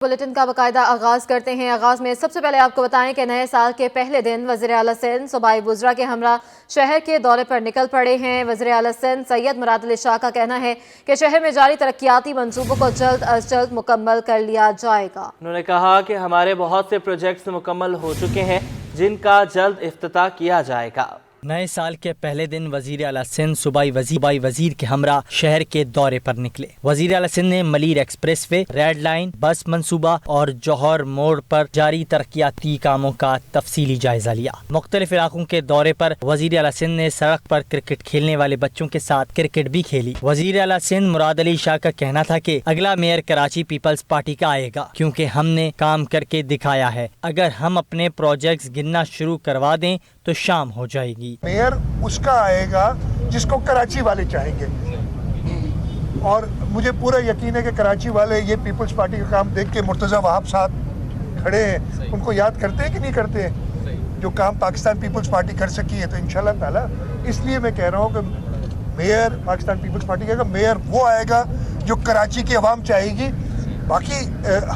Bulletin کا باقاعدہ آغاز کرتے ہیں۔ آغاز میں سب سے پہلے آپ کو بتائیں کہ نئے سال کے پہلے دن وزیر اعلیٰ سندھ صوبائی وزراء کے ہمراہ شہر کے دورے پر نکل پڑے ہیں۔ وزیر اعلیٰ سندھ سید مراد علی شاہ کا کہنا ہے کہ شہر میں جاری ترقیاتی منصوبوں کو جلد از جلد مکمل کر لیا جائے گا۔ انہوں نے کہا کہ ہمارے بہت سے پروجیکٹس مکمل ہو چکے ہیں جن کا جلد افتتاح کیا جائے گا۔ نئے سال کے پہلے دن وزیر اعلیٰ سندھ صوبائی وزیر کے ہمراہ شہر کے دورے پر نکلے۔ وزیر اعلیٰ سندھ نے Malir express way, red line, بس منصوبہ اور جوہر موڑ پر جاری ترقیاتی کاموں کا تفصیلی جائزہ لیا۔ مختلف علاقوں کے دورے پر وزیر اعلیٰ سندھ نے سڑک پر کرکٹ کھیلنے والے بچوں کے ساتھ کرکٹ بھی کھیلی۔ وزیر اعلیٰ سندھ مراد علی شاہ کا کہنا تھا کہ اگلا میئر کراچی پیپلز پارٹی کا آئے گا کیونکہ ہم نے کام کر کے دکھایا ہے۔ اگر ہم اپنے پروجیکٹس گننا شروع کروا دیں تو شام ہو جائے گی۔ میئر اس کا آئے گا جس کو کراچی والے چاہیں گے، اور مجھے پورا یقین ہے کہ کراچی والے یہ پیپلز پارٹی کا کام دیکھ کے مرتضی وہاب صاحب کھڑے ہیں، ان کو یاد کرتے ہیں کہ نہیں کرتے ہیں جو کام پاکستان پیپلز پارٹی کر سکی ہے۔ تو انشاءاللہ تعالیٰ اس لیے میں کہہ رہا ہوں کہ میئر پاکستان پیپلز پارٹی کا میئر وہ آئے گا جو کراچی کی عوام چاہے گی۔ باقی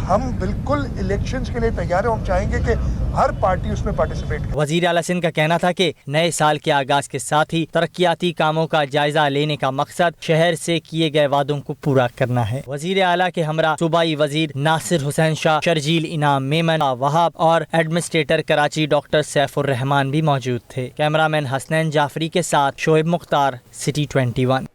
ہم بالکل الیکشنز کے لیے تیار ہیں، ہم چاہیں گے کہ ہر پارٹی اس میں پارٹیسپیٹ کرے۔ وزیر اعلیٰ سندھ کا کہنا تھا کہ نئے سال کے آغاز کے ساتھ ہی ترقیاتی کاموں کا جائزہ لینے کا مقصد شہر سے کیے گئے وعدوں کو پورا کرنا ہے۔ وزیر اعلیٰ کے ہمراہ صوبائی وزیر ناصر حسین شاہ، شرجیل انعام میمن وہاب اور ایڈمنسٹریٹر کراچی ڈاکٹر سیف الرحمان بھی موجود تھے۔ کیمرہ مین حسنین جعفری کے ساتھ شعیب مختار، سٹی 21۔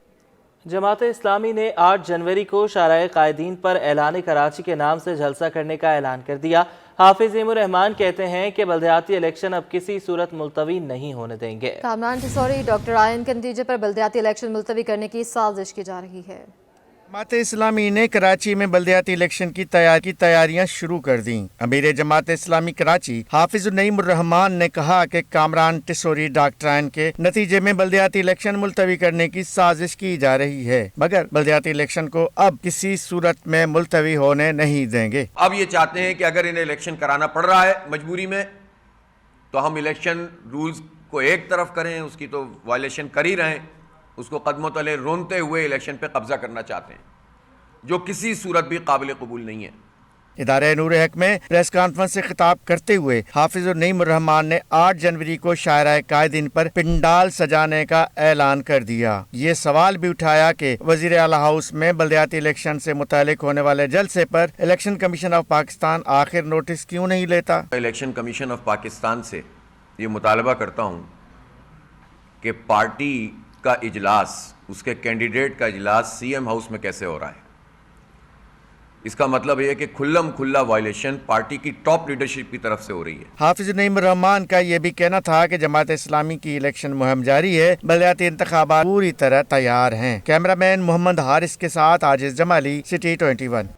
جماعت اسلامی نے 8 جنوری کو شارع قائدین پر اعلان کراچی کے نام سے جلسہ کرنے کا اعلان کر دیا۔ حافظ عظیم الرحمان کہتے ہیں کہ بلدیاتی الیکشن اب کسی صورت ملتوی نہیں ہونے دیں گے۔ کامران ٹسوری، ڈاکٹر آئین کے نتیجے پر بلدیاتی الیکشن ملتوی کرنے کی سازش کی جا رہی ہے۔ جماعت اسلامی نے کراچی میں بلدیاتی الیکشن کی تیاریاں شروع کر دیں۔ امیر جماعت اسلامی کراچی حافظ النعیم الرحمان نے کہا کہ کامران ٹسوری ڈاکٹر آئین کے نتیجے میں بلدیاتی الیکشن ملتوی کرنے کی سازش کی جا رہی ہے، مگر بلدیاتی الیکشن کو اب کسی صورت میں ملتوی ہونے نہیں دیں گے۔ اب یہ چاہتے ہیں کہ اگر انہیں الیکشن کرانا پڑ رہا ہے مجبوری میں تو ہم الیکشن رولز کو ایک طرف کریں، اس کی تو وائلیشن کر ہی رہے ہیں، اس کو قدموں تلے رونتے ہوئے الیکشن پہ قبضہ کرنا چاہتے ہیں، جو کسی صورت بھی قابل قبول نہیں ہے۔ ادارہ نور حق میں پریس کانفرنس سے خطاب کرتے ہوئے حافظ النعیم الرحمان نے 8 جنوری کو شارع قائدین پر پنڈال سجانے کا اعلان کر دیا۔ یہ سوال بھی اٹھایا کہ وزیر اعلیٰ ہاؤس میں بلدیاتی الیکشن سے متعلق ہونے والے جلسے پر الیکشن کمیشن آف پاکستان آخر نوٹس کیوں نہیں لیتا۔ الیکشن کمیشن آف پاکستان سے یہ مطالبہ کرتا ہوں کہ پارٹی کا اجلاس، اس کے کینڈیڈیٹ کا اجلاس سی ایم ہاؤس میں کیسے ہو رہا ہے؟ اس کا مطلب یہ کہ کھلم کھلا وائلیشن پارٹی کی ٹاپ لیڈرشپ کی طرف سے ہو رہی ہے۔ حافظ النعیم الرحمان کا یہ بھی کہنا تھا کہ جماعت اسلامی کی الیکشن مہم جاری ہے، بلدیاتی انتخابات پوری طرح تیار ہیں۔ کیمرہ مین محمد حارث کے ساتھ عاجز جمالی، سٹی 21۔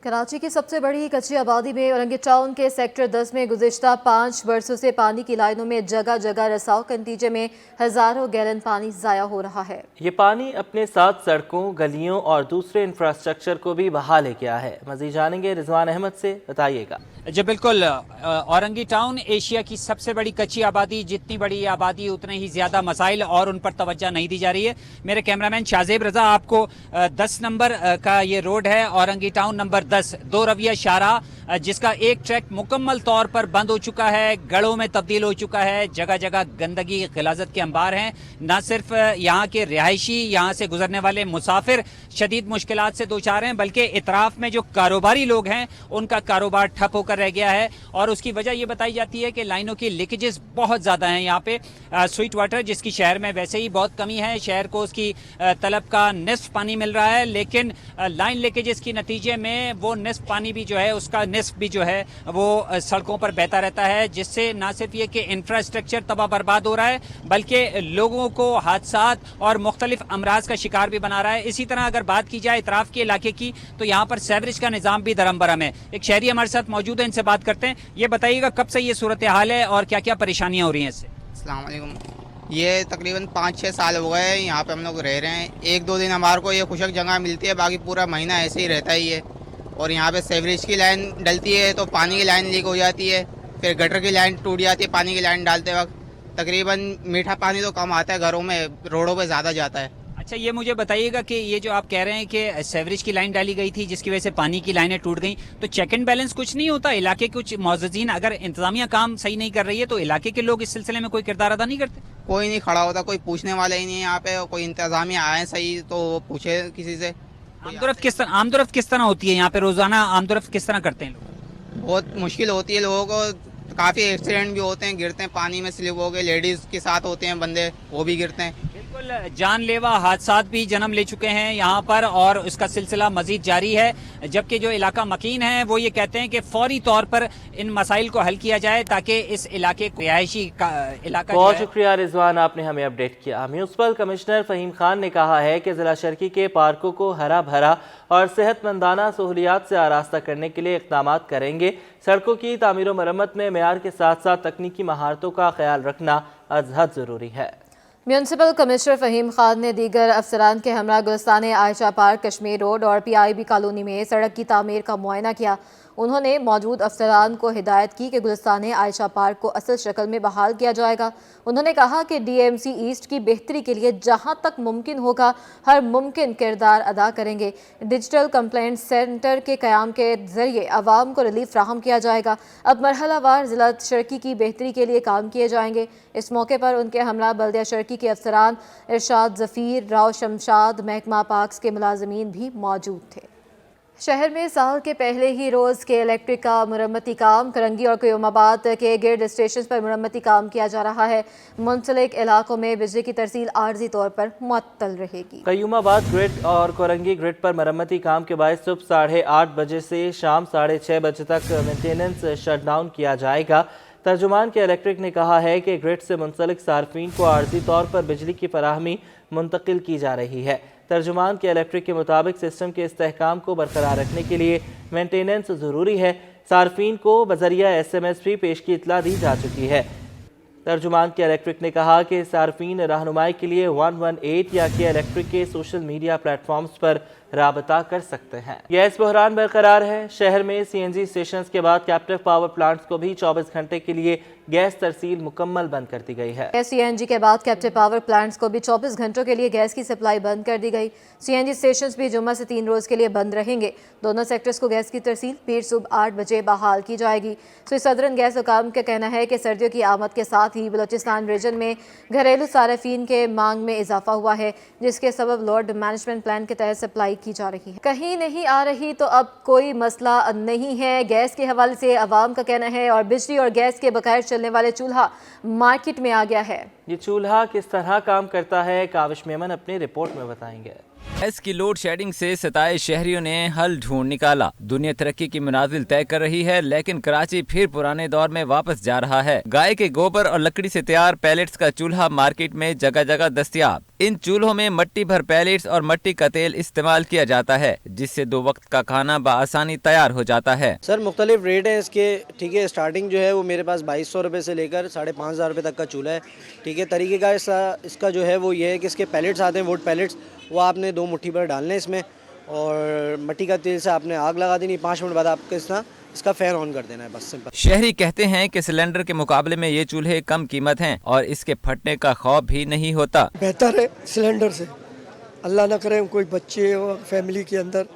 کراچی کی سب سے بڑی کچی آبادی میں اورنگی ٹاؤن کے سیکٹر 10 میں گزشتہ 5 برسوں سے پانی کی لائنوں میں جگہ جگہ رساؤ کے نتیجے میں ہزاروں گیلن پانی ضائع ہو رہا ہے۔ یہ پانی اپنے ساتھ سڑکوں، گلیوں اور دوسرے انفراسٹرکچر کو بھی بہا لے گیا ہے۔ مزید جانیں گے رضوان احمد سے، بتائیے گا۔ جی بالکل، اورنگی ٹاؤن ایشیا کی سب سے بڑی کچی آبادی، جتنی بڑی آبادی اتنے ہی زیادہ مسائل اور ان پر توجہ نہیں دی جا رہی ہے۔ میرے کیمرہ مین شاہزیب رضا آپ کو 10 نمبر کا یہ روڈ ہے، اورنگی ٹاؤن نمبر 10، 2 رویہ شاہراہ، جس کا ایک ٹریک مکمل طور پر بند ہو چکا ہے، گڑھوں میں تبدیل ہو چکا ہے، جگہ جگہ گندگی غلاظت کے انبار ہیں۔ نہ صرف یہاں کے رہائشی، یہاں سے گزرنے والے مسافر شدید مشکلات سے دوچار ہیں، بلکہ اطراف میں جو کاروباری لوگ ہیں ان کا کاروبار ٹھپ ہو کر رہ گیا ہے، اور اس کی وجہ یہ بتائی جاتی ہے کہ لائنوں کی لیکیجز بہت زیادہ ہیں یہاں پہ۔ سویٹ واٹر جس کی شہر میں ویسے ہی بہت کمی ہے، شہر کو اس کی طلب کا نصف پانی مل رہا ہے، لیکن لائن لیکیجز کی نتیجے میں وہ نصف پانی بھی جو ہے، اس کا نصف بھی جو ہے وہ سڑکوں پر بہتا رہتا ہے، جس سے نہ صرف یہ کہ انفراسٹرکچر تباہ برباد ہو رہا ہے بلکہ لوگوں کو حادثات اور مختلف امراض کا شکار بھی بنا رہا ہے۔ اسی طرح اگر بات کی جائے اطراف کے علاقے کی تو یہاں پر سیوریج کا نظام بھی درہم برہم ہے۔ ایک شہری ہمارے ساتھ موجود ہے، ان سے بات کرتے ہیں۔ یہ بتائیے گا کب سے یہ صورتحال ہے اور کیا کیا پریشانیاں ہو رہی ہیں اس سے؟ السلام علیکم۔ یہ تقریباً 5-6 سال ہو گئے یہاں پہ ہم لوگ رہ رہے ہیں۔ 1-2 دن ہمارے کو یہ خشک جگہ ملتی ہے، باقی پورا مہینہ ایسے ہی رہتا ہی ہے۔ اور یہاں پہ سیوریج کی لائن ڈلتی ہے تو پانی کی لائن لیک ہو جاتی ہے، پھر گٹر کی لائن ٹوٹ جاتی ہے پانی کی لائن ڈالتے وقت۔ تقریباً میٹھا پانی تو کم آتا ہے گھروں میں، روڈوں پہ زیادہ جاتا ہے۔ अच्छा, ये मुझे बताइएगा कि ये जो आप कह रहे हैं कि सेवरेज की लाइन डाली गई थी जिसकी वजह से पानी की लाइनें टूट गई, तो चेक एंड बैलेंस कुछ नहीं होता? इलाके के कुछ मौजूदीन, अगर इंतजामिया काम सही नहीं कर रही है तो इलाके के लोग इस सिलसिले में कोई किरदार अदा नहीं करते? कोई नहीं खड़ा होता, कोई पूछने वाला ही नहीं है यहाँ पे। कोई इंतजामिया आए सही तो वो पूछे किसी से। आमदोरफ्त किस तरह होती है यहाँ पे? रोजाना आमदोरफ्त किस तरह करते हैं लोग? बहुत मुश्किल होती है लोगों को। काफ़ी एक्सीडेंट भी होते हैं, गिरते हैं, पानी में स्लिप हो गए। लेडीज़ के साथ होते हैं बंदे, वो भी गिरते हैं। बिल्कुल, जानलेवा हादसात भी जन्म ले चुके हैं यहाँ पर और इसका सिलसिला मजीद जारी है, जबकि जो इलाका मकीन है वो ये कहते हैं कि फौरी तौर पर इन मसाइल को हल किया जाए ताकि इस इलाके को रिहायशी इलाका। बहुत शुक्रिया रिजवान, आपने हमें अपडेट किया। म्यूनसिपल कमिश्नर फ़हीम खान ने कहा है कि ज़िला शर्की के पार्कों को हरा भरा और सेहतमंदाना सहूलियात से आरास्ता करने के लिए इक़दाम करेंगे। सड़कों की तामीर व मरम्मत में मेयार के साथ साथ तकनीकी महारतों का ख्याल रखना अज़हद ज़रूरी है। म्यूनसिपल कमिश्नर फ़हीम खान ने दीगर अफसरान के हमरा गुलिस्तान आयशा पार्क, कश्मीर रोड और PIB कॉलोनी में सड़क की तामीर का मुआयना किया। उन्होंने मौजूद अफसरान को हिदायत की कि गुलिस्तान आयशा पार्क को असल शक्ल में बहाल किया जाएगा। उन्होंने कहा कि DMC ईस्ट की बेहतरी के लिए जहां तक मुमकिन होगा हर मुमकिन किरदार अदा करेंगे। डिजिटल कंप्लेंट सेंटर के क़याम के ज़रिए आवाम को रिलीफ फ्राहम किया जाएगा। अब मरहलावार ज़िला शर्की की बेहतरी के लिए काम किए जाएंगे। इस मौके पर उनके हमरा बल्दिया शर्की के अफसरान इरशाद ज़फ़ीर, राव शमशाद, महकमा पार्क्स के मुलाज़मीन भी मौजूद थे। शहर में साल के पहले ही रोज़ के इलेक्ट्रिक का मरम्मती काम, करंगी और क़यूमाबाद के गिर्द स्टेशन पर मरम्मती काम किया जा रहा है। मुंसलिक इलाकों में बिजली की तरसील आर्जी तौर पर मुअत्तल रहेगी। क़यूमाबाद ग्रिड और कोरंगी ग्रिड पर मरम्मती काम के बायस सुबह 8:30 बजे से शाम 6:30 बजे तक मेंटेनेंस शट डाउन किया जाएगा। तर्जुमान के इलेक्ट्रिक ने कहा है कि ग्रिड से मुंसलिक सार्फिन को आर्जी तौर पर बिजली की फराहमी मुंतकिल की जा रही है। तर्जुमान के इलेक्ट्रिक के मुताबिक सिस्टम के इस्तेहकाम को बरकरार रखने के लिए मेंटेनेंस ज़रूरी है। सार्फिन को बजरिया SMS भी पेश की इतला दी जा चुकी है। तर्जुमान के इलेक्ट्रिक ने कहा कि सार्फिन रहनुमाई के लिए 118 या के इलेक्ट्रिक के सोशल मीडिया प्लेटफॉर्म्स पर राबता कर सकते हैं। गैस बहरान बरकरार है। शहर में CNG स्टेशन के बाद कैप्टिव पावर प्लांट्स को भी 24 घंटे के लिए गैस तरसील मुकम्मल बंद कर दी गई है। CNG के बाद कैप्टिव पावर प्लांट्स को भी 24 घंटों के लिए गैस की सप्लाई बंद कर दी गई। CNG स्टेशंस भी जुम्मा से 3 रोज़ के लिए बंद रहेंगे। दोनों सेक्टर्स को गैस की तरसील पीर सुबह 8 बजे बहाल की जाएगी। सदरन गैस हुकाम का कहना है कि सर्दियों की आमद के साथ ही बलोचिस्तान रीजन में घरेलू सार्फिन के मांग में इजाफा हुआ है, जिसके सबब लोड मैनेजमेंट प्लान के तहत सप्लाई की जा रही है। कहीं नहीं आ रही तो अब कोई मसला नहीं है, गैस के हवाले से अवाम का कहना है। और बिजली और गैस के बगैर चलने वाले चूल्हा मार्केट में आ गया है। ये चूल्हा किस तरह काम करता है, काविश मेमन अपनी रिपोर्ट में बताएंगे। गैस की लोड शेडिंग से सताए शहरियों ने हल ढूंढ निकाला। दुनिया तरक्की की मनाजिल तय कर रही है, लेकिन कराची फिर पुराने दौर में वापस जा रहा है। गाय के गोबर और लकड़ी से तैयार पैलेट्स का चूल्हा मार्केट में जगह जगह दस्तयाब। इन चूल्हों में मट्टी भर पैलेट्स और मट्टी का तेल इस्तेमाल किया जाता है, जिससे 2 वक्त का खाना बआसानी तैयार हो जाता है। सर मुख्तलिफ रेट है इसके, ठीक है। स्टार्टिंग जो है वो मेरे पास 2200 रुपये से लेकर 5,500 रुपये तक का चूल्हा है, ठीक है। तरीके का इसका जो है वो ये है कि इसके पैलेट्स आते हैं, वुड पैलेट्स, वो आपने 2 मुट्ठी भर डालने इसमें, और मट्टी का तेल से आपने आग लगा देनी। 5 मिनट बाद आपको इसका फैन ऑन कर देना है, बस सिंपल। शहरी कहते हैं कि सिलेंडर के मुकाबले में ये चूल्हे कम कीमत हैं और इसके फटने का खौफ भी नहीं होता। बेहतर है सिलेंडर से। अल्लाह ना करे कोई बच्चे हो फैमिली के अंदर,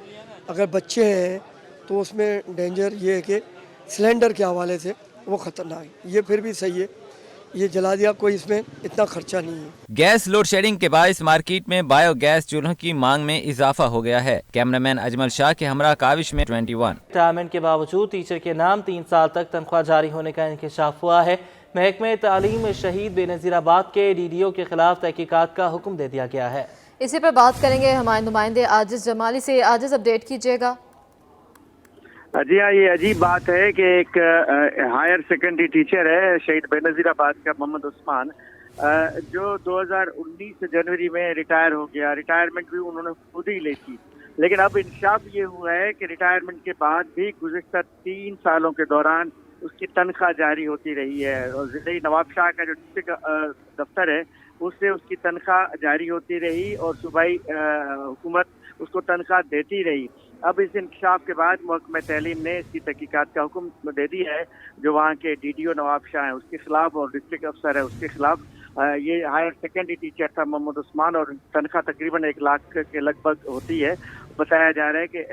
अगर बच्चे हैं तो उसमें डेंजर ये है कि सिलेंडर के हवाले से वो ख़तरनाक है। ये फिर भी सही है, ये जला दिया, कोई इसमें इतना खर्चा नहीं है। गैस लोड शेडिंग के बायस मार्केट में बायो गैस चूल्हों की मांग में इजाफा हो गया है। कैमरामैन अजमल शाह के हमरा काविश में 21। रिटायरमेंट के बावजूद टीचर के नाम 3 साल तक तनख्वाह जारी होने का इंकशाफ हुआ है। महकमे तालीम शहीद बेनज़ीराबाद के DDO के खिलाफ तहकीकात का हुक्म दे दिया गया है। इसी पर बात करेंगे हमारे नुमाइंदे आजिज जमाली से। आजिज, अपडेट कीजिएगा। जी हाँ, ये अजीब बात है कि एक हायर सेकेंडरी टीचर है शहीद बेनज़ीराबाद का मोहम्मद उस्मान, जो 2019 जनवरी में रिटायर हो गया। रिटायरमेंट भी उन्होंने खुद ही ली थी, लेकिन अब इंसाफ ये हुआ है कि रिटायरमेंट के बाद भी गुज़िश्ता 3 सालों के दौरान उसकी तनख्वाह जारी होती रही है। और ज़िले नवाब शाह का जो डिस्ट्रिक्ट दफ्तर है उससे उसकी तनख्वाह जारी होती रही और सूबाई हुकूमत उसको तनख्वाह देती रही। अब इस इंकशाफ के बाद महकमा तालीम ने इसकी तहकीकात का हुक्म दे दिया है। जो वहाँ के DDO नवाब शाह है उसके खिलाफ और डिस्ट्रिक्ट अफसर है उसके खिलाफ, یہ ہائر سیکنڈری ٹیچر تھا محمد عثمان اور تنخواہ تقریباً 1 لاکھ کے لگ بھگ ہوتی ہے. بتایا جا رہا ہے کہ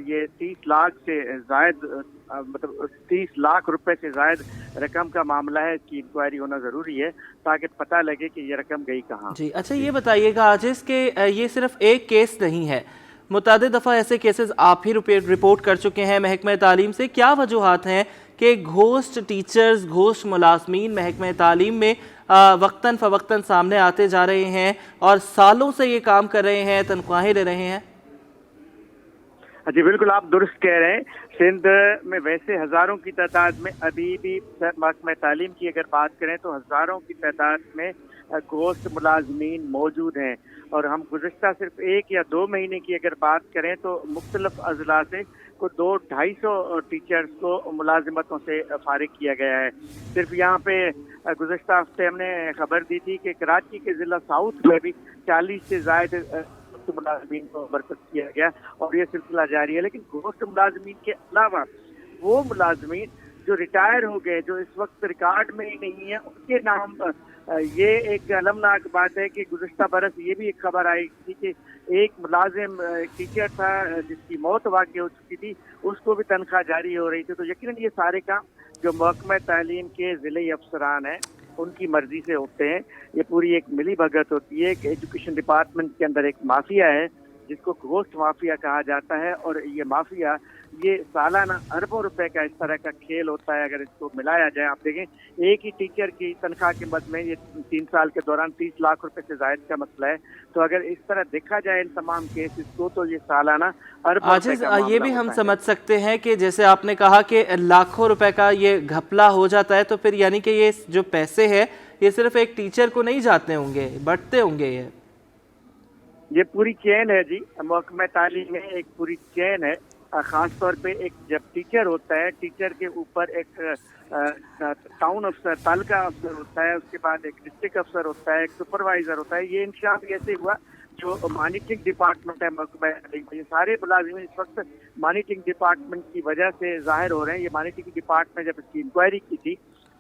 یہ 30 لاکھ سے زائد مطلب 30 لاکھ روپے سے زائد رقم کا معاملہ ہے. اس کی انکوائری ہونا ضروری ہے تاکہ پتہ لگے کہ یہ رقم گئی کہاں. جی اچھا یہ بتائیے گا عاجز کہ یہ صرف ایک کیس نہیں ہے, متعدد دفعہ ایسے کیسز آپ ہی رپورٹ کر چکے ہیں محکمہ تعلیم سے. کیا وجوہات ہیں کہ گھوسٹ ٹیچرز, گھوسٹ ملازمین محکمہ تعلیم میں وقتاً فوقتاً سامنے آتے جا رہے ہیں اور سالوں سے یہ کام کر رہے ہیں, تنخواہیں لے رہے ہیں؟ جی بالکل آپ درست کہہ رہے ہیں. سندھ میں ویسے ہزاروں کی تعداد میں ابھی بھی محکمہ تعلیم کی اگر بات کریں تو ہزاروں کی تعداد میں گھوسٹ ملازمین موجود ہیں. اور ہم گزشتہ صرف 1 یا 2 مہینے کی اگر بات کریں تو مختلف اضلاع سے کو 200-250 ٹیچرز کو ملازمتوں سے فارغ کیا گیا ہے. صرف یہاں پہ گزشتہ ہفتے ہم نے خبر دی تھی کہ کراچی کے ضلع ساؤتھ میں بھی 40 سے زائد ملازمین کو برخاست کیا گیا اور یہ سلسلہ جاری ہے. لیکن گھوسٹ ملازمین کے علاوہ وہ ملازمین جو ریٹائر ہو گئے, جو اس وقت ریکارڈ میں ہی نہیں ہیں, ان کے نام یہ ایک المناک بات ہے کہ گزشتہ برس یہ بھی ایک خبر آئی تھی کہ ایک ملازم ٹیچر تھا جس کی موت واقع ہو چکی تھی, اس کو بھی تنخواہ جاری ہو رہی تھی. تو یقیناً یہ سارے کام جو محکمہ تعلیم کے ضلعی افسران ہیں ان کی مرضی سے ہوتے ہیں. یہ پوری ایک ملی بھگت ہوتی ہے کہ ایجوکیشن ڈپارٹمنٹ کے اندر ایک مافیا ہے جس کو گھوسٹ مافیا کہا جاتا ہے, اور یہ مافیا یہ سالانہ اربوں روپے کا اس طرح کا کھیل ہوتا ہے. اگر اس کو ملایا جائے, آپ دیکھیں ایک ہی ٹیچر کی تنخواہ کے مد میں یہ 3 سال کے دوران 30 لاکھ روپے سے زائد کا مسئلہ ہے. تو اگر اس طرح دیکھا جائے ان تمام کیسز کو تو یہ سالانہ اربوں روپے کا معاملہ یہ بھی ہم ہوتا ہے. سمجھ سکتے ہیں کہ جیسے آپ نے کہا کہ لاکھوں روپے کا یہ گھپلا ہو جاتا ہے, تو پھر یعنی کہ یہ جو پیسے ہیں یہ صرف ایک ٹیچر کو نہیں جاتے ہوں گے, بٹتے ہوں گے. یہ پوری چین ہے جی, محکمہ تعلیم میں ایک پوری چین ہے. خاص طور پہ ایک جب ٹیچر ہوتا ہے, ٹیچر کے اوپر ایک ٹاؤن افسر, تعلقہ افسر ہوتا ہے, اس کے بعد ایک ڈسٹرکٹ افسر ہوتا ہے, ایک سپروائزر ہوتا ہے. یہ انشاء ایسے ہوا جو مانیٹرنگ ڈپارٹمنٹ ہے محکمہ تعلیم, یہ سارے ملازمین اس وقت مانیٹرنگ ڈپارٹمنٹ کی وجہ سے ظاہر ہو رہے ہیں. یہ مانیٹرنگ ڈپارٹمنٹ جب اس کی انکوائری کی تھی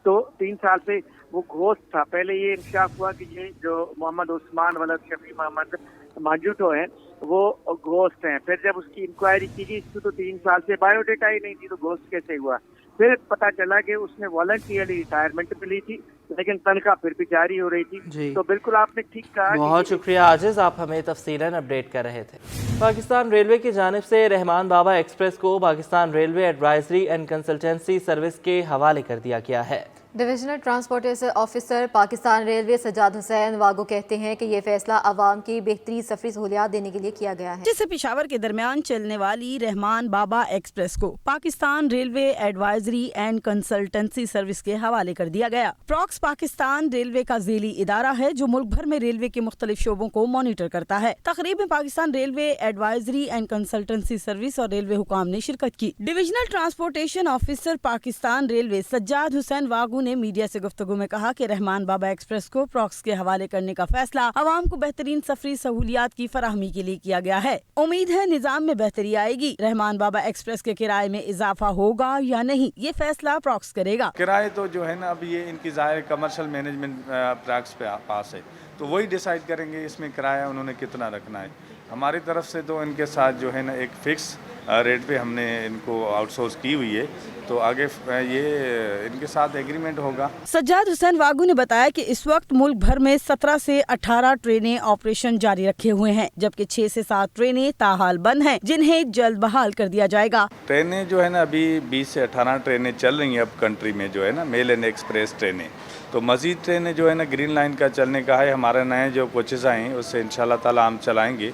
تو 3 سال سے وہ گھوسٹ تھا. پہلے یہ انکشاف ہوا کہ یہ جو محمد عثمان ولد شفیع محمد مانجوٹو ہیں وہ گھوسٹ ہیں. پھر جب اس کی انکوائری کی گئی, اس کو تو 3 سال سے بایو ڈیٹا ہی نہیں تھی, تو گھوسٹ کیسے ہوا؟ پھر پتا چلا کہ اس نے والنٹیئرلی ریٹائرمنٹ بھی لی تھی لیکن تنخواہ پھر بھی جاری ہو رہی تھی. جی. تو بالکل آپ نے ٹھیک کہا. بہت شکریہ عاجز, آپ ہمیں تفصیلاً اپڈیٹ کر رہے تھے. پاکستان ریلوے کی جانب سے رحمان بابا ایکسپریس کو Pakistan railway advisory and consultancy service کے حوالے کر دیا گیا ہے. Divisional transportation officer Pakistan railway Sajjad Hussain Wago کہتے ہیں کہ یہ فیصلہ عوام کی بہترین سفری سہولیات دینے کے لیے کیا گیا ہے. جس سے پشاور کے درمیان چلنے والی رحمان بابا ایکسپریس کو Pakistan railway advisory and consultancy service کے حوالے کر دیا گیا. پراکس پاکستان ریلوے کا ذیلی ادارہ ہے جو ملک بھر میں ریلوے کے مختلف شعبوں کو مانیٹر کرتا ہے. تقریب میں Pakistan railway advisory and consultancy service اور ریلوے حکام نے شرکت کی. Divisional transportation officer Pakistan railway Sajjad Hussain Wago نے میڈیا سے گفتگو میں کہا کہ رحمان بابا ایکسپریس کو پراکس کے حوالے کرنے کا فیصلہ عوام کو بہترین سفری سہولیات کی فراہمی کے لیے کیا گیا ہے. امید ہے نظام میں بہتری آئے گی. رحمان بابا ایکسپریس کے کرائے میں اضافہ ہوگا یا نہیں, یہ فیصلہ پراکس کرے گا. کرائے تو جو ہے نا اب یہ ان کی ظاہر کمرشل مینجمنٹ پراکس پہ پاس ہے, تو وہی ڈیسائیڈ کریں گے اس میں کرایہ انہوں نے کتنا رکھنا ہے. ہماری طرف سے تو ان کے ساتھ جو ہے نا ایک فکس ریٹ پہ ہم نے ان کو آؤٹ سورس کی ہوئی ہے, تو آگے یہ ان کے ساتھ ایگریمنٹ ہوگا. سجاد حسین واگو نے بتایا کہ اس وقت ملک بھر میں 17 سے 18 ٹرینیں آپریشن جاری رکھے ہوئے ہیں, جبکہ 6 سے 7 ٹرینیں تاحال بند ہیں جنہیں جلد بحال کر دیا جائے گا. ٹرینیں جو ہے نا ابھی 20 سے 18 ٹرینیں چل رہی ہیں اب کنٹری میں جو ہے نا میل اینڈ ایکسپریس ٹرینیں, تو مزید ٹرینیں جو ہے نا گرین لائن کا چلنے کا ہے. ہمارے نئے جو کوچز آئے ہیں اس سے انشاءاللہ تعالی ہم چلائیں گے,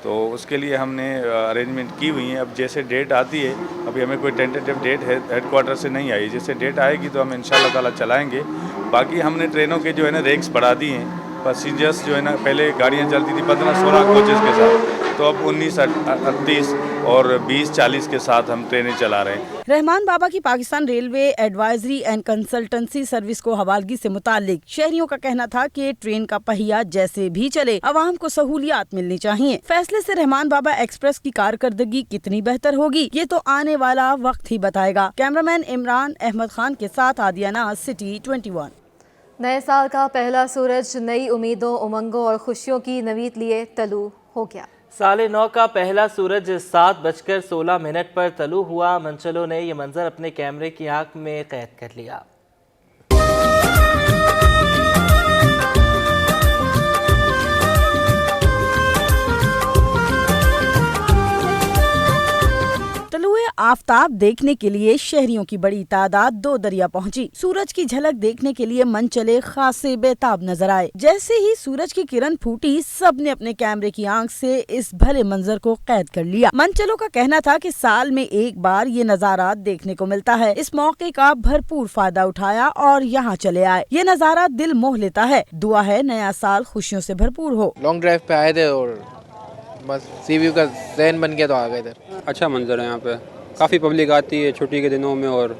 تو اس کے لیے ہم نے ارینجمنٹ کی ہوئی ہیں. اب جیسے ڈیٹ آتی ہے, ابھی ہمیں کوئی ٹینٹیٹیو ڈیٹ ہیڈ کوارٹر سے نہیں آئی, جیسے ڈیٹ آئے گی تو ہم انشاءاللہ تعالی چلائیں گے. باقی ہم نے ٹرینوں کے جو ہے نا ریکس بڑھا دی ہیں. پیسنجرس جو ہے نا پہلے گاڑیاں چلتی تھی 15-16 کوچز کے ساتھ, تو اب 19-38 اور 20-40 کے ساتھ ہم ٹرینیں چلا رہے ہیں. رحمان بابا کی Pakistan railway advisory and consultancy service کو حوالگی سے متعلق شہریوں کا کہنا تھا کہ ٹرین کا پہیہ جیسے بھی چلے عوام کو سہولیات ملنی چاہیے. فیصلے سے رحمان بابا ایکسپریس کی کارکردگی کتنی بہتر ہوگی یہ تو آنے والا وقت ہی بتائے گا. کیمرامین عمران احمد خان کے ساتھ عادیہ ناز, سٹی 21. नए साल का पहला सूरज नई उम्मीदों, उमंगों और खुशियों की नवीद लिए तलू हो गया। 9:30 का पहला सूरज 7:16 पर तलू हुआ। मनचलों ने ये मंजर अपने कैमरे की आंख में कैद कर लिया। तलुए आफताब देखने के लिए शहरियों की बड़ी तादाद दो दरिया पहुंची। सूरज की झलक देखने के लिए मनचले खासे बेताब नजर आए। जैसे ही सूरज की किरण फूटी, सबने अपने कैमरे की आंख से इस भले मंजर को कैद कर लिया। मनचलों का कहना था कि साल में एक बार ये नजारा देखने को मिलता है। इस मौके का भरपूर फायदा उठाया और यहाँ चले आए। ये नजारा दिल मोह लेता है। दुआ है नया साल खुशियों से भरपूर हो। लॉन्ग ड्राइव पे आए थे और बस सी व्यू का ज़हन बन गया तो आ गए इधर। अच्छा मंजर है यहाँ पे, काफ़ी पब्लिक आती है छुट्टी के दिनों में और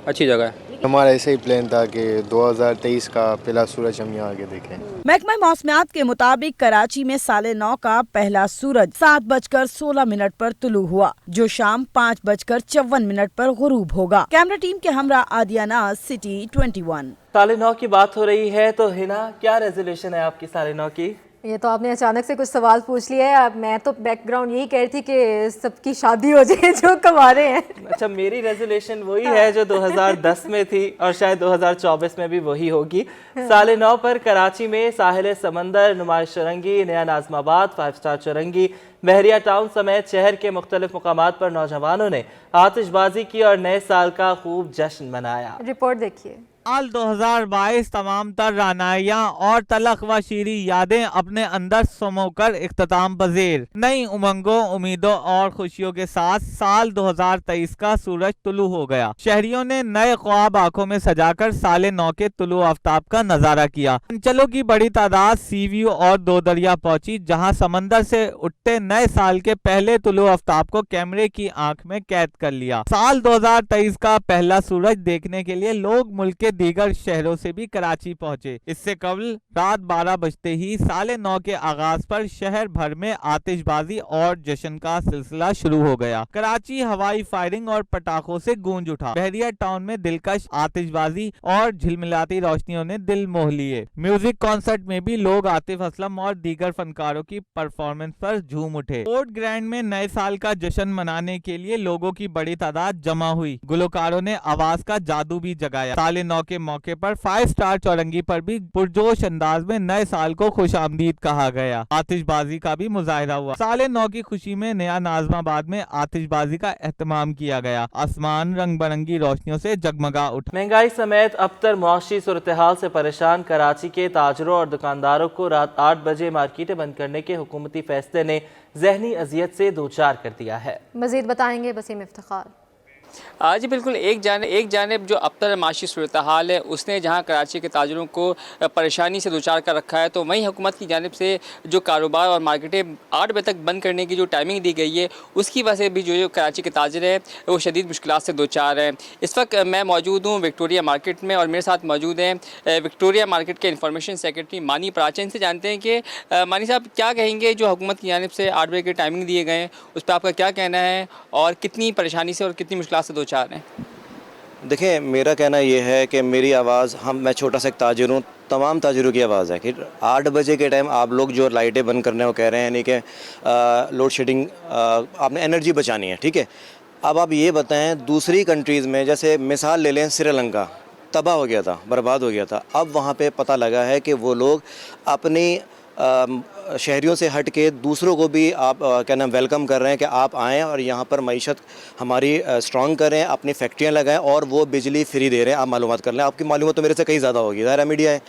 अच्छी जगह है। हमारा ऐसे ही प्लान था कि 2023 का पहला सूरज हम यहाँ आगे देखें। महकमा मौसमियात के मुताबिक कराची में 9:30 का पहला सूरज 7:16 पर तुलू हुआ, जो शाम 5:54 पर गुरूब होगा। कैमरा टीम के हमरा आदियाना, सिटी 21। 9:30 की बात हो रही है तो हिना, क्या रेजोल्यूशन है आपकी 9:30 की? ये तो आपने अचानक से कुछ सवाल पूछ लिया है। अब मैं तो बैकग्राउंड यही कह रही थी कि सबकी शादी हो जाए जो कमा रहे हैं। अच्छा, मेरी रेजोल्यूशन वही है जो 2010 में थी और शायद 2024 में भी वही होगी। 9:30 पर कराची में साहिल समंदर, नुमाइश चौरंगी, नया नाज़माबाद, 5 स्टार चौरंगी, बहरिया टाउन समेत शहर के मुख्तलिफ मुकामात पर नौजवानों ने आतिशबाजी की और नए साल का खूब जश्न मनाया। रिपोर्ट देखिए। साल 2022 तमाम तर रानाइयाँ और तलख व शीरी यादें अपने अंदर समोकर इख्तिताम पजीर। नई उमंगों, उम्मीदों और खुशियों के साथ साल 2023 का सूरज तुलू हो गया। शहरियों ने नए ख्वाब आंखों में सजाकर 9:30 के तुलू आफ्ताब का नजारा किया। अंचलों की बड़ी तादाद सी व्यू और दो दरिया पहुंची, जहां समंदर से उठते नए साल के पहले तुलू आफ्ताब को कैमरे की आंख में कैद कर लिया। साल 2023 का पहला सूरज देखने के लिए लोग मुल्क के दीगर शहरों से भी कराची पहुंचे। इससे कबल रात 12 बजते ही 9:30 के आगाज पर शहर भर में आतिशबाजी और जश्न का सिलसिला शुरू हो गया। कराची हवाई फायरिंग और पटाखों से गूंज उठा। बहरिया टाउन में दिलकश आतिशबाजी और झिलमिलाती रोशनियों ने दिल मोह लिए। म्यूजिक कॉन्सर्ट में भी लोग आतिफ असलम और दीगर फनकारों की परफॉर्मेंस पर झूम उठे। पोर्ट ग्रैंड में नए साल का जश्न मनाने के लिए लोगों की बड़ी तादाद जमा हुई। गुलकारों ने आवाज का जादू भी जगाया। 9:30 के मौके पर 5 स्टार चौरंगी पर भी पुरजोश अंदाज में नए साल को खुशामदीद कहा गया। आतिशबाजी का भी मुजाहरा हुआ। 9:30 की खुशी में नया नाज़माबाद में आतिशबाजी का एहतमाम किया गया। आसमान रंग बिरंगी रोशनियों से जगमगा उठा। महंगाई समेत अबतर मुआशी सूरत-ए-हाल से परेशान कराची के ताजरों और दुकानदारों को रात 8 बजे मार्केटें बंद करने के हुकूमती फैसले ने जहनी अजियत से दो चार कर दिया है। मजीद बताएंगे वसीम इफ्तिखार। जी बिल्कुल, एक जानिब जो अबतर माशी सूरत हाल है उसने जहां कराची के ताजरों को परेशानी से दोचार कर रखा है, तो वहीं हुकूमत की जानिब से जो कारोबार और मार्केटें 8 बजे तक बंद करने की जो टाइमिंग दी गई है उसकी वजह से भी जो कराची के ताजर हैं वो शदीद मुश्किलात से दोचार हैं। इस वक्त मैं मौजूद हूँ विक्टोरिया मार्केट में और मेरे साथ मौजूद हैं विक्टोरिया मार्केट के इंफॉर्मेशन सेक्रेटरी मानी प्राचीन से। जानते हैं कि मानी साहब क्या कहेंगे, जो हुकूमत की जानिब से 8 बजे की टाइमिंग दिए गए हैं उस पर आपका क्या कहना है और कितनी परेशानी से और कितनी मुश्किलात से दो चार हैं? देखिए, मेरा कहना ये है कि मेरी आवाज़ मैं छोटा सा एक ताजिर हूँ, तमाम ताजिरों की आवाज़ है कि 8 बजे के टाइम आप लोग जो लाइटें बंद करने को कह रहे हैं, यानी कि लोड शेडिंग, आपने एनर्जी बचानी है, ठीक है। अब आप ये बताएं, दूसरी कंट्रीज़ में जैसे मिसाल ले लें, श्रीलंका तबाह हो गया था, बर्बाद हो गया था। अब वहाँ पे पता लगा है कि वो लोग अपनी शहरियों से हट के दूसरों को भी आप क्या नाम वेलकम कर रहे हैं कि आप आएँ और यहाँ पर मईशत हमारी स्ट्रॉन्ग करें, अपनी फैक्ट्रियाँ लगाएं और वो बिजली फ्री दे रहे हैं। आप मालूमात कर लें, आपकी मालूमात तो मेरे से कहीं ज़्यादा होगी, ज़ाहिर मीडिया है।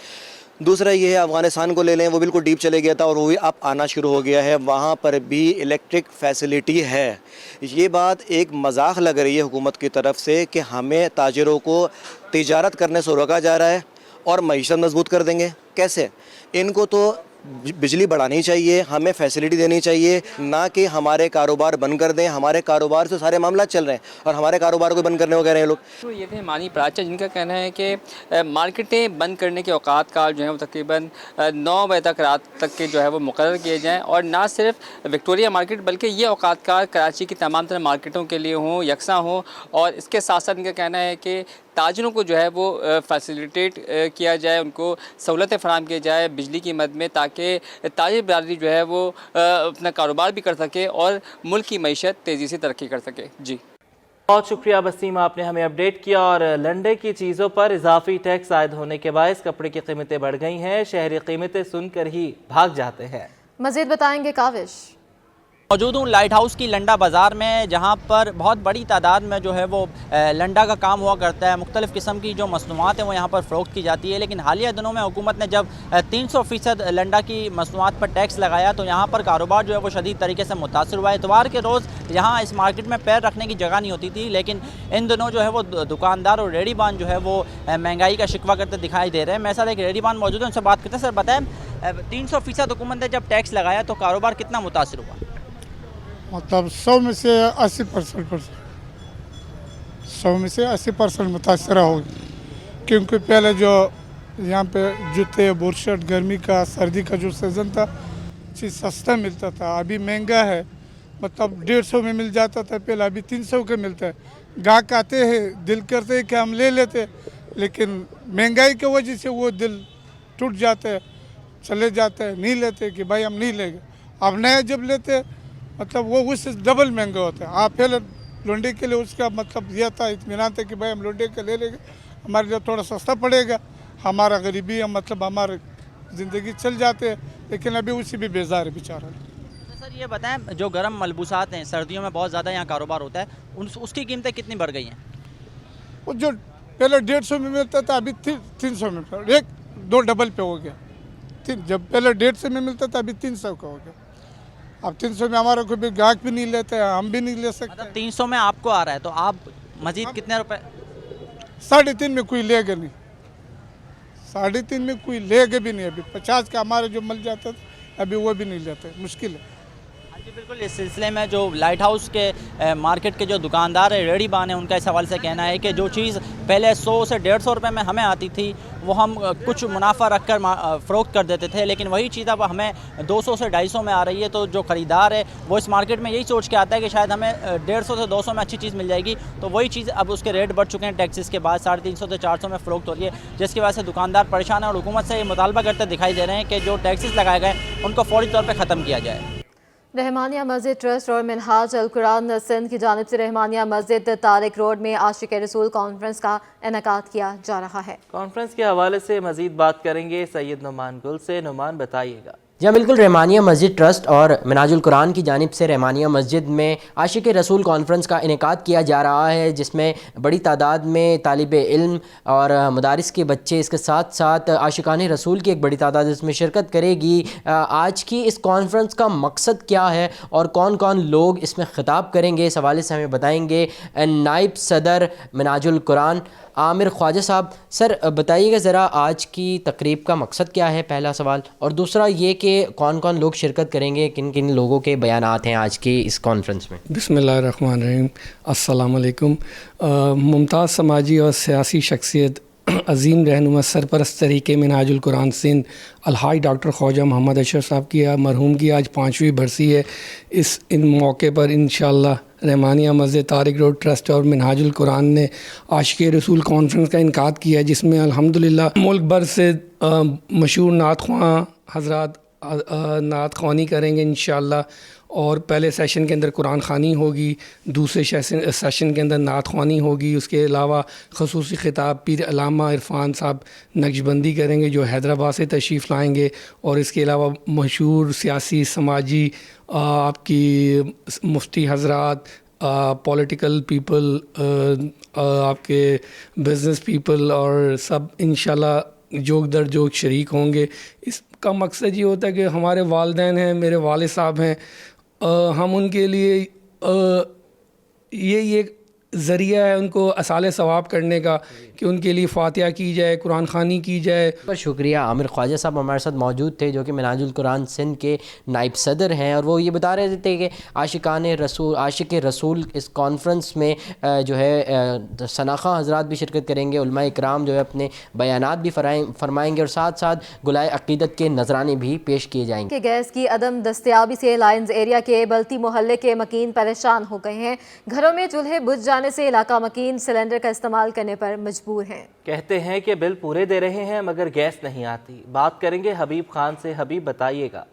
दूसरा ये है, अफ़गानिस्तान को ले लें, वो बिल्कुल डीप चले गया था और वो भी अब आना शुरू हो गया है, वहाँ पर भी इलेक्ट्रिक फैसिलिटी है। ये बात एक मजाक लग रही है हुकूमत की तरफ से कि हमें ताजिरों को तिजारत करने से रोका जा रहा है और मईशत मजबूत कर देंगे। कैसे? इनको तो बिजली बढ़ानी चाहिए, हमें फैसिलिटी देनी चाहिए, ना कि हमारे कारोबार बंद कर दें। हमारे कारोबार से सारे मामला चल रहे हैं और हमारे कारोबार को बंद करने को कह रहे हैं लोग। तो ये थे मानी प्राचा, जिनका कहना है कि मार्केटें बंद करने के औकात काल जो है वो तकरीबन 9 बजे तक रात तक के जो है वो मुकर्रर किए जाएँ और ना सिर्फ विक्टोरिया मार्केट बल्कि ये औकात काल कराची की तमाम तरह मार्केटों के लिए हों, यकसा हों। और इसके साथ साथ इनका कहना है कि تاجروں کو جو ہے وہ فیسیلیٹیٹ کیا جائے، ان کو سہولتیں فراہم کی جائے بجلی کی مد میں، تاکہ تاجر برادری جو ہے وہ اپنا کاروبار بھی کر سکے اور ملک کی معیشت تیزی سے ترقی کر سکے۔ جی بہت شکریہ وسیم، آپ نے ہمیں اپڈیٹ کیا۔ اور لنڈے کی چیزوں پر اضافی ٹیکس عائد ہونے کے باعث کپڑے کی قیمتیں بڑھ گئی ہیں، شہری قیمتیں سن کر ہی بھاگ جاتے ہیں۔ مزید بتائیں گے کاوش۔ موجود ہوں لائٹ ہاؤس کی لنڈا بازار میں، جہاں پر بہت بڑی تعداد میں جو ہے وہ لنڈا کا کام ہوا کرتا ہے۔ مختلف قسم کی جو مصنوعات ہیں وہ یہاں پر فروخت کی جاتی ہے، لیکن حالیہ دنوں میں حکومت نے جب 300% لنڈا کی مصنوعات پر ٹیکس لگایا تو یہاں پر کاروبار جو ہے وہ شدید طریقے سے متاثر ہوا ہے۔ اتوار کے روز یہاں اس مارکیٹ میں پیر رکھنے کی جگہ نہیں ہوتی تھی، لیکن ان دنوں جو ہے وہ دکاندار اور ریڑھی بان جو ہے وہ مہنگائی کا شکوہ کرتے دکھائی دے رہے ہیں۔ میرے ساتھ ایک ریڑھی بان موجود ہے، ان سے بات کرتے ہیں۔ سر بتائیں 300% حکومت نے جب ٹیکس لگایا تو کاروبار کتنا متاثر ہوا؟ مطلب 100 میں سے 80% 100 میں سے 80% متاثرہ ہوگی، کیونکہ پہلے جو یہاں پہ جوتے بورشٹ گرمی کا سردی کا جو سیزن تھا چیز سستا ملتا تھا، ابھی مہنگا ہے، مطلب 150 میں مل جاتا تھا پہلے، ابھی 300 کا ملتا ہے۔ گاہک آتے ہیں، دل کرتے ہیں کہ ہم لے لیتے، لیکن مہنگائی کی وجہ سے وہ دل ٹوٹ جاتے ہیں، چلے جاتے ہیں، نہیں لیتے کہ بھائی ہم نہیں لیں گے۔ اب نیا جب لیتے مطلب وہ اس سے ڈبل مہنگا ہوتا ہے۔ آپ پہلے لونڈے کے لیے اس کا مطلب یہ تھا، اطمینان تھا کہ بھائی ہم لونڈے کا لے لیں گے، ہمارے لیے تھوڑا سستا پڑے گا، ہمارا غریبی مطلب ہمارے زندگی چل جاتے ہیں، لیکن ابھی اسی بھی بیزار ہے بیچارہ۔ سر یہ بتائیں جو گرم ملبوسات ہیں، سردیوں میں بہت زیادہ یہاں کاروبار ہوتا ہے، اس کی قیمتیں کتنی بڑھ گئی ہیں؟ وہ جو پہلے 150 میں ملتا تھا ابھی 300 میں، ایک دو ڈبل پہ ہو گیا۔ جب پہلے 150 میں ملتا تھا ابھی 300 کا ہو گیا۔ اب 300 میں ہمارا کوئی بھی گاہک بھی نہیں لیتے، ہم بھی نہیں لے سکتے۔ 300 میں آپ کو آ رہا ہے تو آپ مزید کتنے روپے؟ 3.5 میں کوئی لے گا نہیں، 3.5 میں کوئی لے گا بھی نہیں۔ ابھی 50 کا ہمارے جو مل جاتا تھا ابھی وہ بھی نہیں لیتے، مشکل ہے۔ جی بالکل، اس سلسلے میں جو لائٹ ہاؤس کے مارکیٹ کے جو دکاندار ہیں، ریڑھی بان ہیں، ان کا اس حوالے سے کہنا ہے کہ جو چیز پہلے 100 سے 150 روپے میں ہمیں آتی تھی وہ ہم کچھ منافع رکھ کر فروخت کر دیتے تھے، لیکن وہی چیز اب ہمیں 200 سے 250 میں آ رہی ہے۔ تو جو خریدار ہے وہ اس مارکیٹ میں یہی سوچ کے آتا ہے کہ شاید ہمیں 150 سے 200 میں اچھی چیز مل جائے گی، تو وہی چیز اب اس کے ریٹ بڑھ چکے ہیں ٹیکسز کے بعد، 350 سے 400 میں فروخت ہو رہی ہے، جس کی وجہ سے دکاندار پریشان ہیں اور حکومت سے یہ مطالبہ کرتے دکھائی دے رہے ہیں کہ جو ٹیکسز لگائے گئے ان کو فوری طور پہ ختم کیا جائے۔ رحمانیہ مسجد ٹرسٹ اور منہاج القرآن سندھ کی جانب سے رحمانیہ مسجد طارق روڈ میں عاشق رسول کانفرنس کا انعقاد کیا جا رہا ہے۔ کانفرنس کے حوالے سے مزید بات کریں گے سید نعمان گل سے۔ نعمان بتائیے گا۔ جی بالکل، رحمانیہ مسجد ٹرسٹ اور منہاج القرآن کی جانب سے رحمانیہ مسجد میں عاشق رسول کانفرنس کا انعقاد کیا جا رہا ہے، جس میں بڑی تعداد میں طالب علم اور مدارس کے بچے، اس کے ساتھ ساتھ عاشقان رسول کی ایک بڑی تعداد اس میں شرکت کرے گی۔ آج کی اس کانفرنس کا مقصد کیا ہے اور کون کون لوگ اس میں خطاب کریں گے، اس حوالے سے ہمیں بتائیں گے نائب صدر منہاج القرآن عامر خواجہ صاحب۔ سر بتائیے گا ذرا آج کی تقریب کا مقصد کیا ہے، پہلا سوال، اور دوسرا یہ کہ کون کون لوگ شرکت کریں گے، کن کن لوگوں کے بیانات ہیں آج کی اس کانفرنس میں؟ بسم اللہ الرحمن الرحیم، السلام علیکم۔ ممتاز سماجی اور سیاسی شخصیت، عظیم رہنما سرپرست طریقے منہاج القرآن سندھ الحاج ڈاکٹر خواجہ محمد اشرف صاحب کی مرحوم کی آج 5ویں برسی ہے۔ ان موقع پر انشاءاللہ رحمانیہ مسجد طارق روڈ ٹرسٹ اور منہاج القرآن نے عاشق رسول کانفرنس کا انعقاد کیا، جس میں الحمدللہ ملک بھر سے مشہور نعت خواں حضرات نعت خوانی کریں گے انشاءاللہ، اور پہلے سیشن کے اندر قرآن خوانی ہوگی، دوسرے سیشن کے اندر نعت خوانی ہوگی۔ اس کے علاوہ خصوصی خطاب پیر علامہ عرفان صاحب نقشبندی کریں گے جو حیدرآباد سے تشریف لائیں گے، اور اس کے علاوہ مشہور سیاسی سماجی آپ کی مفتی حضرات، پولیٹیکل پیپل، آپ کے بزنس پیپل، اور سب انشاءاللہ جوک در جوک شریک ہوں گے۔ اس کا مقصد یہ ہوتا ہے کہ ہمارے والدین ہیں، میرے والد صاحب ہیں، ہم ان کے لیے یہ ذریعہ ہے ان کو اصال ثواب کرنے کا کہ ان کے لیے فاتحہ کی جائے، قرآن خوانی کی جائے۔ پر شکریہ۔ عامر خواجہ صاحب ہمارے ساتھ موجود تھے جو کہ منہاج القرآن سندھ کے نائب صدر ہیں، اور وہ یہ بتا رہے تھے کہ عاشق رسول اس کانفرنس میں جو ہے شناخواں حضرات بھی شرکت کریں گے، علماء اکرام جو ہے اپنے بیانات بھی فرمائیں گے، اور ساتھ ساتھ گلائے عقیدت کے نذرانے بھی پیش کیے جائیں گے۔ گیس کی عدم دستیابی سے لائنز ایریا کے بلتی محلے کے مکین پریشان ہو گئے ہیں، گھروں میں چولہے بجھ جانے जाने से इलाका मकीन सिलेंडर का इस्तेमाल करने पर मजबूर हैं। कहते हैं कि बिल पूरे दे रहे हैं मगर गैस नहीं आती। बात करेंगे हबीब खान से। हबीब, बताइएगा।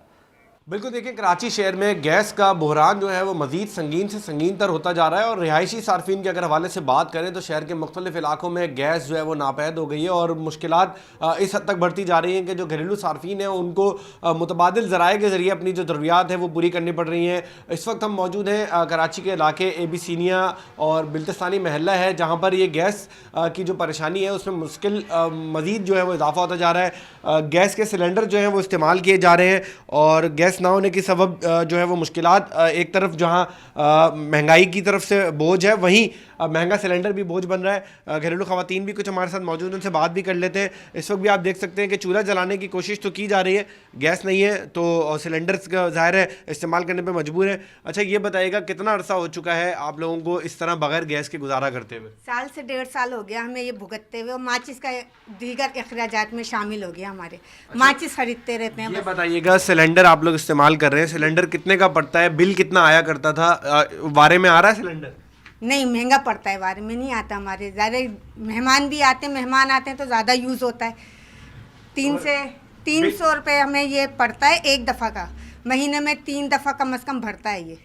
बिल्कुल, देखिए कराची शहर में गैस का बहरान जो है वो मज़ीद संगीन से संगीन तर होता जा रहा है और रिहायशी सार्फिन के अगर हवाले से बात करें तो शहर के मुख्तलिफ इलाकों में गैस जो है वो नापैद हो गई है और मुश्किलात इस हद तक बढ़ती जा रही हैं कि जो घरेलू सार्फिन हैं उनको मुतबादिल ज़राए के ज़रिए अपनी जो ज़रूरियात है वो पूरी करनी पड़ रही हैं। इस वक्त हम मौजूद हैं कराची के इलाके एबीसीनिया और बिल्तिस्तानी महल्ला है, जहाँ पर ये गैस की जो परेशानी है उसमें मुश्किल मज़ीद जो है वो इजाफा होता जा रहा है। गैस के सिलेंडर जो हैं वो इस्तेमाल किए जा रहे हैं और गैस ना होने की सबब जो है वो मुश्किलात, एक तरफ जहां महंगाई की तरफ से बोझ है वहीं महंगा सिलेंडर भी बोझ बन रहा है। घरेलू ख़वातीन भी कुछ हमारे साथ मौजूद हैं, उनसे बात भी कर लेते हैं। इस वक्त भी आप देख सकते हैं कि चूल्हा जलाने की कोशिश तो की जा रही है, गैस नहीं है तो सिलेंडर्स का ज़ाहिर है इस्तेमाल करने पर मजबूर है। अच्छा, ये बताइएगा कितना अरसा हो चुका है आप लोगों को इस तरह बगैर गैस के गुजारा करते हुए? साल से 1.5 साल हो गया हमें ये भुगतते हुए। माचिस का दीगर अखराजात में शामिल हो गया हमारे। माचिस खरीदते रहते हैं। ये बताइएगा, सिलेंडर आप लोग इस्तेमाल कर रहे हैं, सिलेंडर कितने का पड़ता है? बिल कितना आया करता था? वारे में आ रहा है सिलेंडर? नहीं, महंगा पड़ता है, बारे में नहीं आता हमारे। ज़्यादा मेहमान भी आते हैं, मेहमान आते हैं तो ज़्यादा यूज़ होता है। 300 रुपये हमें ये पड़ता है एक दफ़ा का। महीने में 3 दफ़ा कम से कम भरता है ये।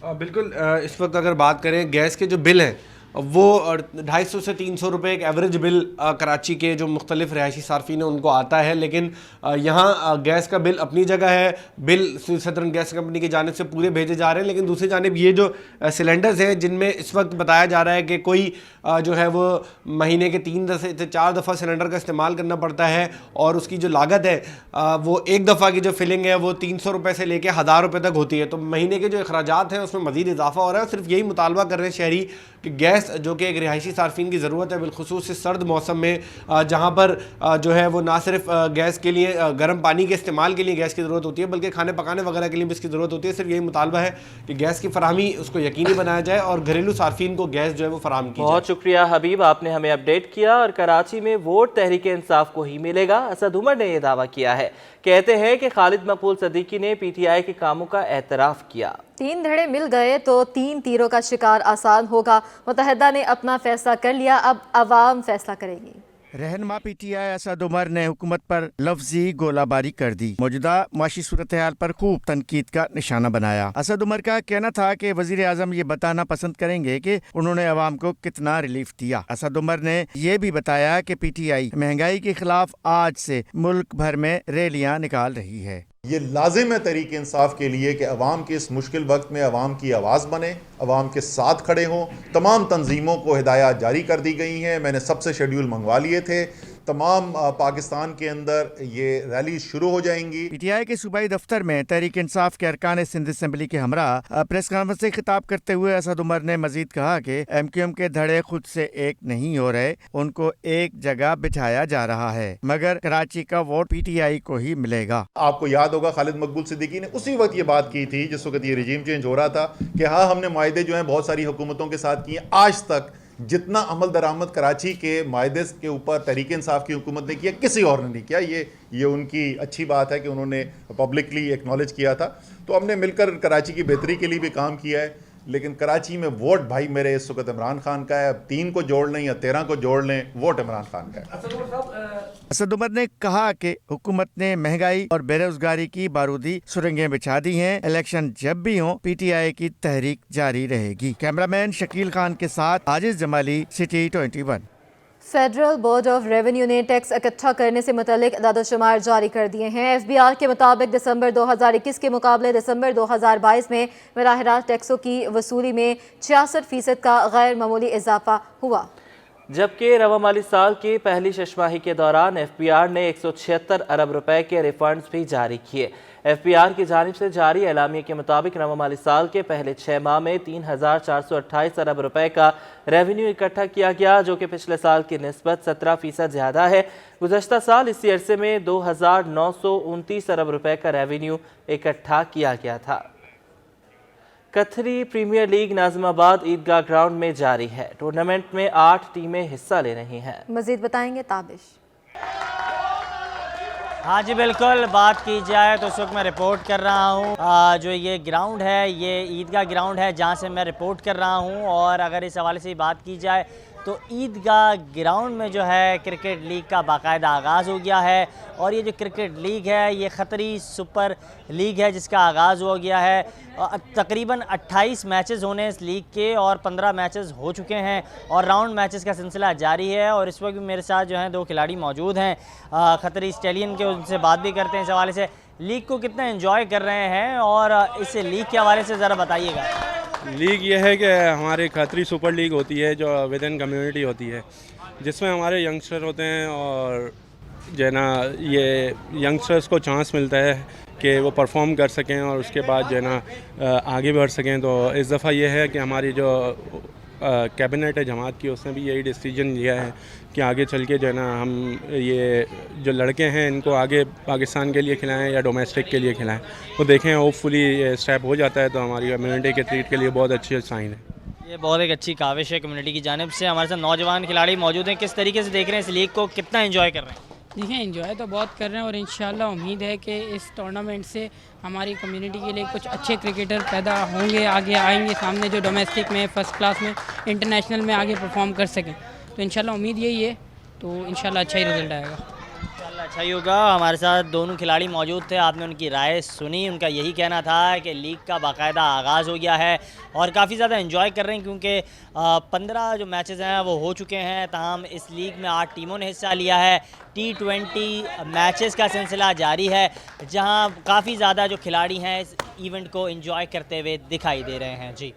बिल्कुल, इस वक्त अगर बात करें गैस के जो बिल हैं वो 250 से 300 रुपये एक एवरेज बिल कराची के जो मुख्तलिफ रिहायशी सार्फिन हैं उनको आता है। लेकिन यहाँ गैस का बिल अपनी जगह है, बिल सदरन गैस कंपनी की जानिब से पूरे भेजे जा रहे हैं। लेकिन दूसरी जानिब ये जो सिलेंडर्स हैं जिनमें इस वक्त बताया जा रहा है कि कोई जो है वो महीने के 3 से 4 दफ़ा सिलेंडर का इस्तेमाल करना पड़ता है और उसकी जो लागत है वो एक दफ़ा की जो फिलिंग है वो 300 रुपये से लेकर 1000 रुपये तक होती है। तो महीने के जो अखराजात हैं उसमें मज़ीद इजाफा हो रहा है। सिर्फ यही मुतालबा कर रहे हैं शहरी कि गैस जो कि एक रिहायशी सार्फिन की ज़रूरत है, बिलखुसूस इस सर्द मौसम में जहाँ पर जो है वो ना सिर्फ गैस के लिए गर्म पानी के इस्तेमाल के लिए गैस की ज़रूरत होती है बल्कि खाने पकाने वगैरह के लिए भी इसकी ज़रूरत होती है। सिर्फ यही मुतालबा है कि गैस की फराहमी उसको यकीनी बनाया जाए और घरेलू सार्फिन को गैस जो है वो फराहम की। बहुत शुक्रिया हबीब, आपने हमें अपडेट किया। और कराची में वोट तहरीके इंसाफ को ही मिलेगा, असद उमर ने यह दावा किया है। कहते हैं कि खालिद मकबूल सदीकी ने पीटीआई के कामों का एतराफ़ किया। 3 धड़े मिल गए तो 3 तीरों का शिकार आसान होगा। मुत्तहिदा ने अपना फैसला कर लिया, अब अवाम फैसला करेगी। रहनुमा पीटीआई असद उमर ने हुकूमत पर लफ्जी गोलाबारी कर दी, मौजूदा माशी सूरत हाल पर खूब तनकीद का निशाना बनाया। असद उमर का कहना था कि वजीर आजम ये बताना पसंद करेंगे कि उन्होंने अवाम को कितना रिलीफ दिया। असद उमर ने ये भी बताया कि पीटीआई महंगाई के खिलाफ आज से मुल्क भर में रैलियां निकाल रही है। ये लाजिम है तहरीक इंसाफ के लिए कि अवाम के इस मुश्किल वक्त में अवाम की आवाज़ बने, अवाम के साथ खड़े हों। तमाम तंजीमों को हिदायत जारी कर दी गई हैं, मैंने सबसे शेड्यूल मंगवा लिए थे। तमाम पाकिस्तान के अंदर ये रैली शुरू हो जाएंगी। पीटीआई के सूबाई दफ्तर में तहरीक इंसाफ के अरकान सिंध असम्बली के हमरा प्रेस कॉन्फ्रेंस से खिताब करते हुए असद उमर ने मजीद कहा कि एमक्यूएम के धड़े खुद से एक नहीं हो रहे, उनको एक जगह बिठाया जा रहा है, मगर कराची का वोट पीटीआई को ही मिलेगा। आपको याद होगा खालिद मकबूल सिद्दीकी ने उसी वक्त ये बात की थी जिस वक्त ये रिजीम चेंज हो रहा था कि हाँ, हमने मायदे जो हैं बहुत सारी हुकूमतों के साथ किए। आज तक जितना अमल दरामद कराची के मायदे के ऊपर तहरीक इंसाफ की हुकूमत ने किया, किसी और ने नहीं किया। ये उनकी अच्छी बात है कि उन्होंने पब्लिकली एक्नॉलेज किया था। तो हमने मिलकर कराची की बेहतरी के लिए भी काम किया है। लेकिन कराची में वोट भाई मेरे इस वक्त इमरान खान का है। 3 को जोड़ लें या 13 को जोड़ लें, वोट इमरान खान का है। असद उमर ने कहा कि हुकूमत ने महंगाई और बेरोजगारी की बारूदी सुरंगें बिछा दी हैं। इलेक्शन जब भी हो पीटीआई की तहरीक जारी रहेगी। कैमरामैन शकील खान के साथ Aziz Jamali, city 21। Federal board of revenue ने टैक्स इकट्ठा करने से मुतल्लिक अदाद-ओ-शुमार जारी कर दिए हैं। एफबीआर के मुताबिक दिसंबर 2021 के मुकाबले दिसंबर 2022 में बराह रास्त टैक्सों की वसूली में 66% का गैर मामूली इजाफा हुआ। जबकि रवा माली साल की पहली छमाही के दौरान एफबीआर ने 176 अरब रुपए के रिफंड्स भी जारी किए। एफबीआर की जानिब से जारी एलामिया के मुताबिक रवा माली साल के पहले 6 माह में 3428 अरब रुपए का रेवेन्यू इकट्ठा किया गया, जो कि पिछले साल की निस्बत 17% ज़्यादा है। गुज़श्ता साल इसी अरसे में 2929 अरब रुपए का रेवेन्यू इकट्ठा किया गया था। कथरी प्रीमियर लीग नाज़िमाबाद ईदगाह ग्राउंड में जारी है। टूर्नामेंट में 8 टीमें हिस्सा ले रही हैं। मज़ीद बताएंगे ताबिश। हाँ जी बिल्कुल, बात की जाए तो इस वक्त मैं रिपोर्ट कर रहा हूँ जो ये ग्राउंड है, ये ईदगाह ग्राउंड है जहाँ से मैं रिपोर्ट कर रहा हूँ। और अगर इस हवाले से बात की जाए तो ईदगाह ग्राउंड में जो है क्रिकेट लीग का बाकायदा आगाज़ हो गया है। और ये जो क्रिकेट लीग है ये खतरी सुपर लीग है जिसका आगाज़ हो गया है। तकरीबन 28 मैचेस होने इस लीग के और 15 मैचेस हो चुके हैं और राउंड मैचेस का सिलसिला जारी है। और इस वक्त भी मेरे साथ जो हैं 2 खिलाड़ी मौजूद हैं खतरी स्टेलियन के, उनसे बात भी करते हैं इस हवाले से। लीग को कितना एंजॉय कर रहे हैं और इस लीग के हवाले से ज़रा बताइएगा। लीग ये है कि हमारी खतरी सुपर लीग होती है जो विद इन कम्युनिटी होती है, जिसमें हमारे यंगस्टर होते हैं और जो है ना ये यंगस्टर्स को चांस मिलता है कि वो परफॉर्म कर सकें और उसके बाद जो है ना आगे बढ़ सकें। तो इस दफ़ा ये है कि हमारी जो कैबिनेट है जमात की, उसने भी यही डिसीजन लिया है कि आगे चल के जो है ना हम ये जो लड़के हैं इनको आगे पाकिस्तान के लिए खिलाएं या डोमेस्टिक के लिए खिलाएं। तो देखें होपफुली ये स्टेप हो जाता है तो हमारी कम्युनिटी के ट्रीट के लिए बहुत अच्छी साइन है। ये बहुत एक अच्छी काविश है कम्युनिटी की जानिब से। हमारे साथ नौजवान खिलाड़ी मौजूद हैं, किस तरीके से देख रहे हैं इस लीग को, कितना एंजॉय कर रहे हैं? देखिए एंजॉय तो बहुत कर रहे हैं और इंशाल्लाह उम्मीद है कि इस टूर्नामेंट से हमारी कम्युनिटी के लिए कुछ अच्छे क्रिकेटर पैदा होंगे, आगे आएंगे सामने, जो डोमेस्टिक में, फर्स्ट क्लास में, इंटरनेशनल में आगे परफॉर्म कर सकें। तो इंशाल्लाह उम्मीद यही है, तो इंशाल्लाह अच्छा ही रिजल्ट आएगा। इंशाल्लाह अच्छा ही होगा। हमारे साथ दोनों खिलाड़ी मौजूद थे, आपने उनकी राय सुनी। उनका यही कहना था कि लीग का बाकायदा आगाज़ हो गया है और काफ़ी ज़्यादा एंजॉय कर रहे हैं क्योंकि 15 जो मैचेस हैं वो हो चुके हैं। तमाम इस लीग में 8 टीमों ने हिस्सा लिया है। T20 मैचेस का सिलसिला जारी है जहां काफ़ी ज़्यादा जो खिलाड़ी हैं इस इवेंट को एंजॉय करते हुए दिखाई दे रहे हैं। जी।